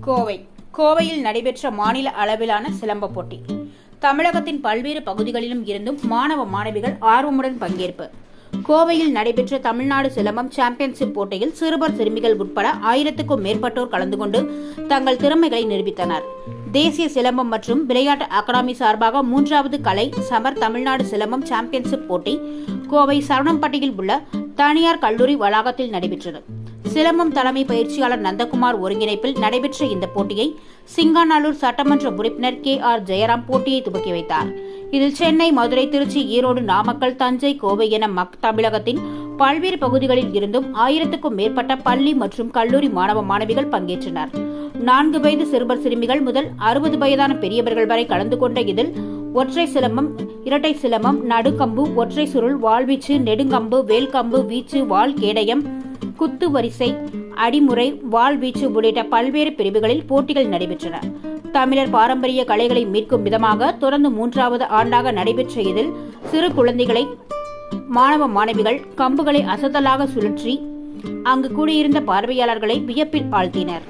கோவையில் நடைபெற்ற மாநில அளவிலான சிலம்ப போட்டி. தமிழகத்தின் பல்வேறு பகுதிகளிலும் இருந்தும் மாணவ மாணவிகள் ஆர்வமுடன் பங்கேற்பு. கோவையில் நடைபெற்ற தமிழ்நாடு சிலம்பம் சாம்பியன்ஷிப் போட்டியில் சிறுவர் சிறுமிகள் உட்பட 1000க்கும் மேற்பட்டோர் கலந்து கொண்டு தங்கள் திறமைகளை நிரூபித்தனர். தேசிய சிலம்பம் மற்றும் விளையாட்டு அகாடமி சார்பாக 3வது கலை சமர் தமிழ்நாடு சிலம்பம் சாம்பியன்ஷிப் போட்டி கோவை சரவணம்பட்டியில் உள்ள தனியார் கல்லூரி வளாகத்தில் நடைபெற்றது. சிலம்பம் தலைமை பயிற்சியாளர் நந்தகுமார் ஒருங்கிணைப்பில் நடைபெற்ற இந்த போட்டியை சிங்காநல்லூர் சட்டமன்ற உறுப்பினர் KR ஜெயராம் போட்டியை துவக்கி வைத்தார். இதில் சென்னை, மதுரை, திருச்சி, ஈரோடு, நாமக்கல், தஞ்சை, கோவை என தமிழகத்தின் பல்வேறு பகுதிகளில் இருந்தும் 1000க்கும் மேற்பட்ட பள்ளி மற்றும் கல்லூரி மாணவ மாணவிகள் பங்கேற்றனர். 4 வயது சிறுவர் சிறுமிகள் முதல் 60 வயதான பெரியவர்கள் வரை கலந்து கொண்ட இதில் ஒற்றை சிலம்பம், இரட்டை சிலம்பம், நடுக்கம்பு, ஒற்றை சுருள், வாள்வீச்சு, நெடுங்கம்பு, வேல்கம்பு வீச்சு, வாள் கேடயம், குத்து வரிசை, அடிமுறை, வாள் வீச்சு உள்ளிட்ட பல்வேறு பிரிவுகளில் போட்டிகள் நடைபெற்றன. தமிழர் பாரம்பரிய கலைகளை மீட்கும் விதமாக தொடர்ந்து 3வது ஆண்டாக நடைபெற்ற இதில் சிறு குழந்தைகளை மாணவ மாணவிகள் கம்புகளை அசத்தலாக சுழற்றி அங்கு கூடியிருந்த பார்வையாளர்களை வியப்பில் ஆழ்த்தினர்.